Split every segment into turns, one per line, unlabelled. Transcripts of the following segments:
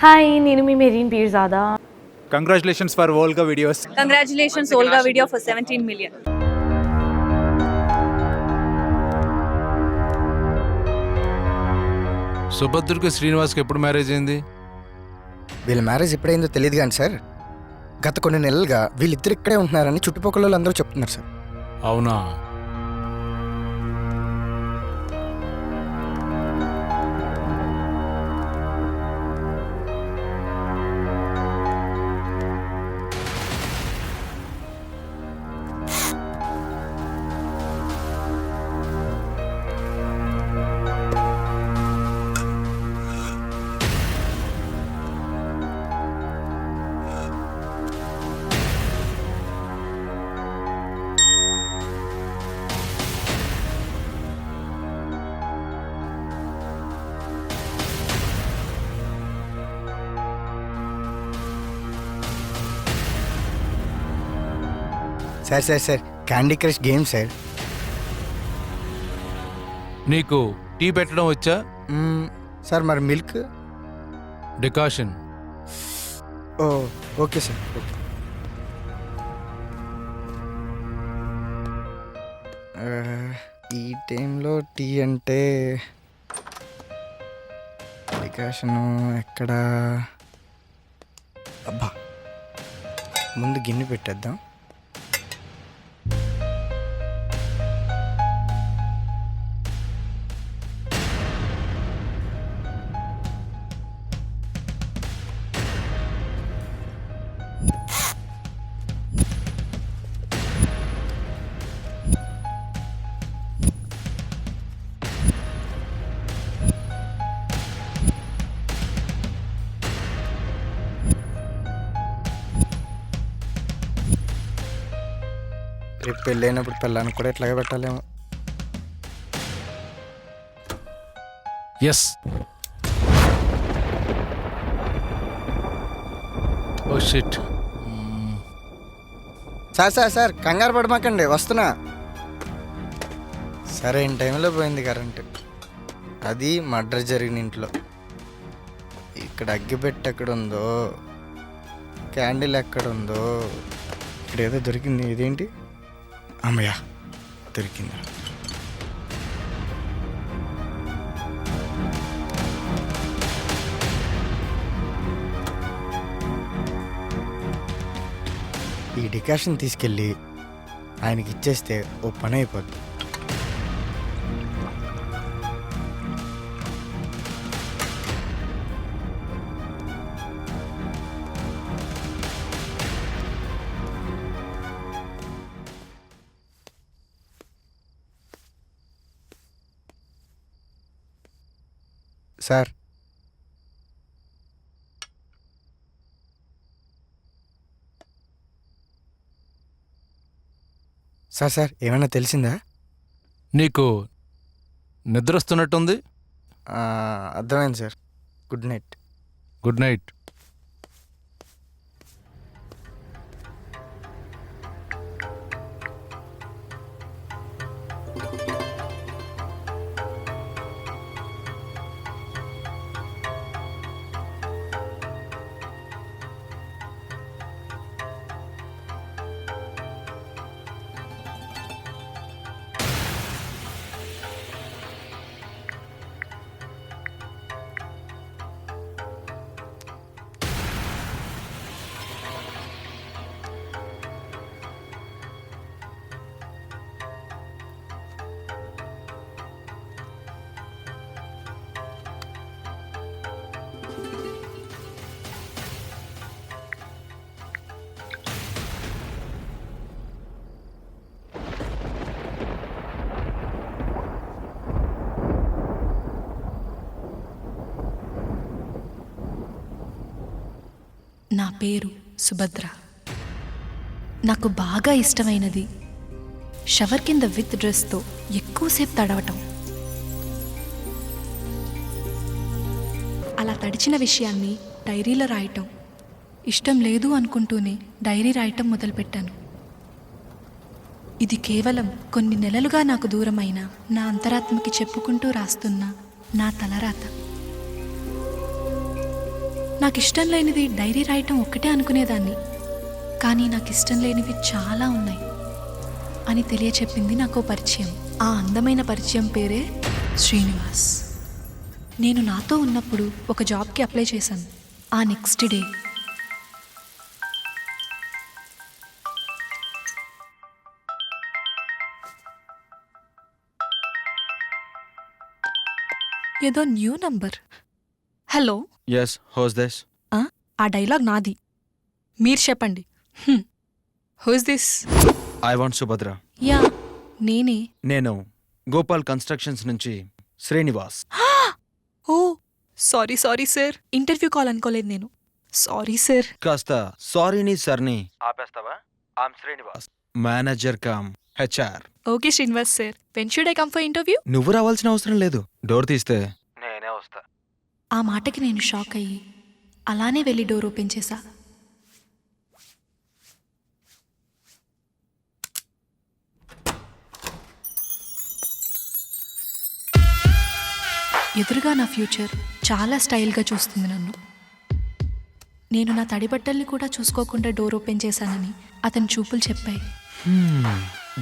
Hi, నేను మీ Mareen Peerzada.
Congratulations for Volga videos.
Congratulations, Olga video for 17 million.
సుభద్రకి శ్రీనివాస్కి ఎప్పుడు marriage అయింది?
వీళ్ళ మ్యారేజ్ ఎప్పుడైందో తెలియదు కానీ సార్, గత కొన్ని నెలలుగా వీళ్ళిద్దరు ఇక్కడే ఉంటున్నారని చుట్టుపక్కల వాళ్ళు అందరూ చెప్తున్నారు సార్.
అవునా?
Sir sir sir candy crush game sir.
నీకు టీ పెట్టడం వచ్చా?
సార్ మరి మిల్క్?
డికాషన్.
ఓ ఓకే సార్, ఓకే. ఈ టైంలో టీ అంటే డికాషను ఎక్కడా? అబ్బా, ముందు గిన్నె పెట్టేద్దాం. రేపు పెళ్ళైనప్పుడు పిల్లానికి కూడా ఇట్లాగే పెట్టాలేమో.
Yes. Oh shit.
Sir sir sir కంగారు పడమాకండి, వస్తున్నా. సరే, ఇన్ టైంలో పోయింది కరెంటు. అది మర్డర్ జరిగిన ఇంట్లో. ఇక్కడ అగ్గిపెట్టి ఎక్కడుందో, క్యాండిల్ ఎక్కడుందో, ఇక్కడ ఏదో దొరికింది. ఇదేంటి? అమ్మయ్య, దొరికిందా? ఈ డికాషన్ తీసుకెళ్ళి ఆయనకి ఇచ్చేస్తే ఓ పని అయిపోద్ది. సార్, సార్ సార్ ఏమైనా తెలిసిందా?
నీకు నిద్ర వస్తున్నట్టుంది.
అర్థమైంది sir. Good night.
Good night.
నా పేరు సుభద్ర. నాకు బాగా ఇష్టమైనది షవర్ కింద విత్ డ్రెస్తో ఎక్కువసేపు తడవటం. అలా తడిచిన విషయాన్ని డైరీలో రాయటం. ఇష్టం లేదు అనుకుంటూనే డైరీ రాయటం మొదలుపెట్టాను. ఇది కేవలం కొన్ని నెలలుగా నాకు దూరమైన నా అంతరాత్మకి చెప్పుకుంటూ రాస్తున్న నా తలరాత. నాకు ఇష్టం లేనిది డైరీ రాయటం ఒక్కటే అనుకునేదాన్ని, కానీ నాకు ఇష్టం లేనివి చాలా ఉన్నాయి అని తెలియచెప్పింది నాకు పరిచయం. ఆ అందమైన పరిచయం పేరే శ్రీనివాస్. నేను నాతో ఉన్నప్పుడు ఒక జాబ్కి అప్లై చేశాను. ఆ నెక్స్ట్ డే ఏదో new number. Hello,
Yes, who's this?
ఆ డైలాగ్ నాది, మీరు చెప్పండి. Who's this?
I want Subhadra.
Yeah, నేనే.
నేను గోపాల్ కన్స్ట్రక్షన్స్ నుంచి Srinivas.
Oh sorry sorry sir, interview call అనుకోలేదు నేను. Sorry sir.
కాస్త సారీని సర్ని ఆపేస్తావా? I'm Srinivas, manager cum HR.
Okay Srinivas sir, when should I come for interview?
నువ్వు రావాల్సిన అవసరం లేదు, డోర్ తీస్తే నేనే వస్తా.
ఆ మాటకి నేను షాక్ అయ్యి అలానే వెళ్ళి డోర్ ఓపెన్ చేశా. ఎదురుగా నా ఫ్యూచర్ చాలా స్టైల్గా చూస్తుంది నన్ను. నేను నా తడి బట్టల్ని కూడా చూసుకోకుండా డోర్ ఓపెన్ చేశానని అతని చూపులు చెప్పాయి.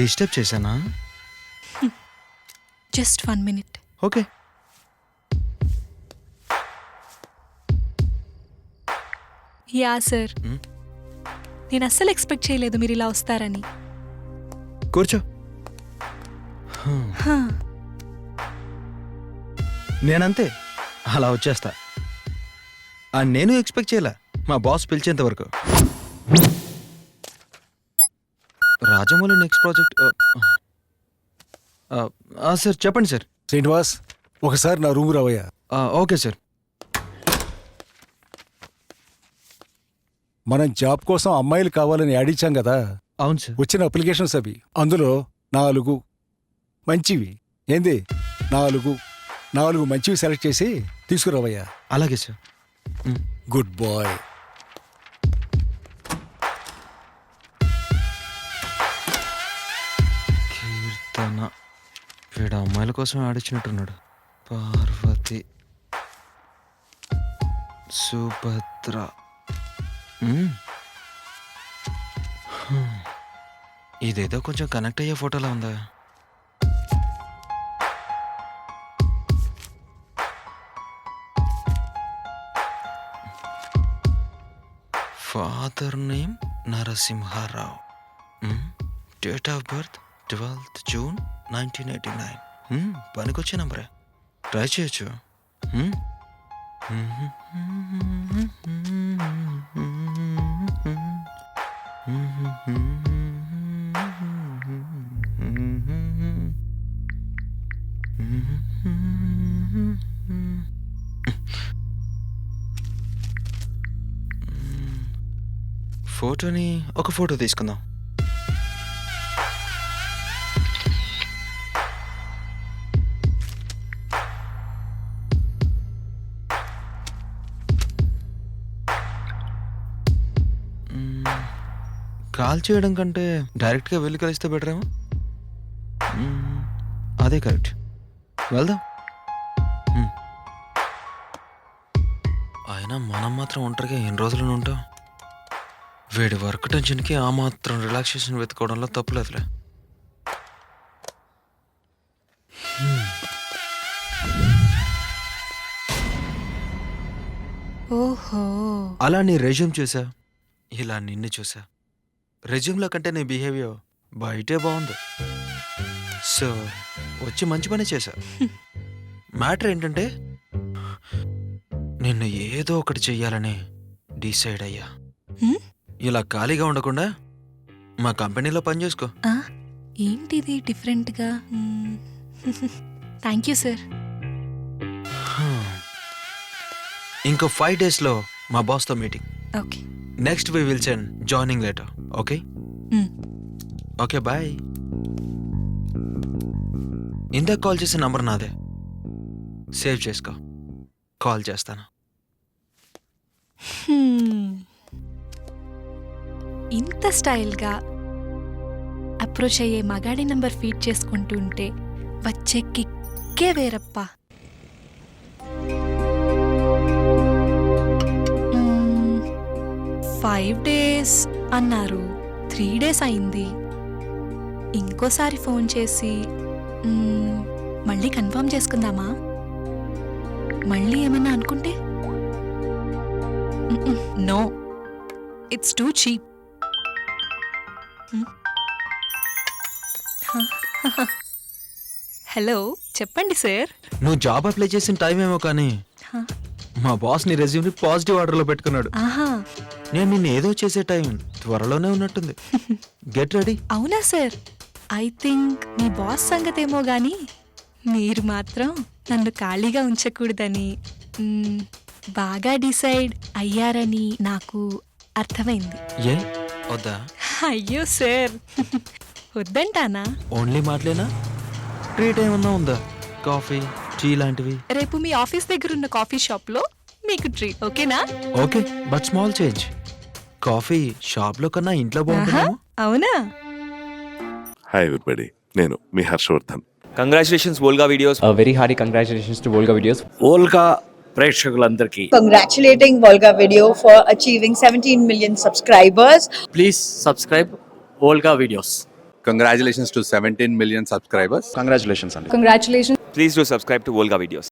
డిస్టర్బ్ చేశానా?
Just 1 minute.
Okay.
Yeah sir, నేను అస్సలు ఎక్స్పెక్ట్ చేయలేదు మీరు ఇలా వస్తారని.
కూర్చో.
హా,
నేనంతే, అలా వచ్చేస్తా. నేను ఎక్స్పెక్ట్ చేయలే మా బాస్ పిలిచేంత వరకు. Rajamouli next project. సార్ చెప్పండి సార్.
శ్రీనివాస్, ఒకసారి నా రూమ్ రావయ్యా.
Okay sir.
మనం జాబ్ కోసం అమ్మాయిలు కావాలని యాడ్ ఇచ్చాం కదా,
అవును సార్.
వచ్చిన అప్లికేషన్స్ అవి. అందులో 4 మంచివి ఏంది, 4 మంచివి సెలెక్ట్ చేసి తీసుకురావయ్యా.
అలాగే సార్.
Good bye.
కీర్తన, వీడు అమ్మాయిల కోసం ఆడిచ్చినట్టున్నాడు. పార్వతి, సుభద్ర. ఇదేదో కొంచెం కనెక్ట్ అయ్యే ఫోటోలా ఉందా? Father name Narasimha Rao. Date of birth 12th June 1989. పనికొచ్చే నంబరే, ట్రై చేయొచ్చు. ఫోటోని ఒక ఫోటో తీసుకుందాం. కాల్ చేయడం కంటే డైరెక్ట్గా వెళ్ళి కలిస్తే బెటర్ ఏమో. అదే కరెక్ట్, వెళ్దాం. అయినా మనం మాత్రం ఒంటరిగా ఎన్ని రోజులను ఉంటాం? వీడి వర్క్ టెన్షన్కి ఆ మాత్రం రిలాక్సేషన్ వెతుకోవడంలో తప్పులేదులే.
ఓహో,
అలా నీ రెజ్యూమ్ చూసా, ఇలా నిన్ను చూసా. రెజ్యూమ్లో కంటే నీ బిహేవియర్ బయటే బాగుంది. సో వచ్చి మంచి పని చేశా. మ్యాటర్ ఏంటంటే నిన్ను ఏదో ఒకటి చెయ్యాలని డిసైడ్ అయ్యా. ఇలా ఖాళీగా ఉండకుండా మా కంపెనీలో పని చేసుకో.
ఏంటిది డిఫరెంట్గా? Thank you sir.
ఇంకో 5 daysలో మా బాస్తో meeting.
Okay.
Next we will send joining letter. Okay okay, bye. ఇందాక కాల్ చేసిన నంబర్ నాదే, సేవ్ చేసుకో. కాల్ చేస్తాను.
ఇంత స్టైల్గా అప్రోచ్ అయ్యే మగాడి నంబర్ ఫీడ్ చేసుకుంటూ ఉంటే వచ్చే కిక్కే వేరప్ప. 5 days అన్నారు, 3 days అయింది. ఇంకోసారి ఫోన్ చేసి మళ్ళీ కన్ఫర్మ్ చేసుకుందామా? మళ్ళీ ఏమన్నా అనుకుంటే no, it's too cheap. Hello, చెప్పండి సార్.
నువ్వు జాబ్ అప్లై చేసిన టైం ఏమో కానీ
Huh.
మా బాస్ నీ రెజ్యూమ్ని పాజిటివ్ ఆర్డర్లో పెట్టుకున్నాడు.
ఆహా,
నేను నిన్ను ఏదో చేసే టైం త్వరలోనే ఉన్నట్టుంది. Get ready.
అవునా సార్? ఐ థింక్ మీ బాస్ సంగతేమో గాని మీరు మాత్రం నన్ను ఖాళీగా ఉంచకూడదని బాగా డిసైడ్ అయ్యారని నాకు అర్థమైంది.
ఏ వద్దా?
అయ్యో సార్, వద్దంటానా?
ఓన్లీ మాటలేనా? ట్రీట్ ఏమన్నా ఉందా? కాఫీ, టీ లాంటివి?
రేపు మీ ఆఫీస్ దగ్గర ఉన్న కాఫీ షాప్లో మీకు ట్రీట్, ఓకేనా?
Okay, but small change. Coffee షాప్లో కన్నా ఇంట్లో బాగుంటుందేమో.
అవునా?
హాయ్ ఎవ్రీబడి, నేను మీ Harshavardhan.
Congratulations Volga videos.
Very hearty congratulations to Volga videos.
Volga ప్రేక్షకులందరికీ
Congratulating Volga Video for achieving 17 million subscribers.
Please subscribe Volga videos.
Congratulations to 17 million subscribers.
Congratulations అండి.
Congratulations.
Please do subscribe to Volga videos.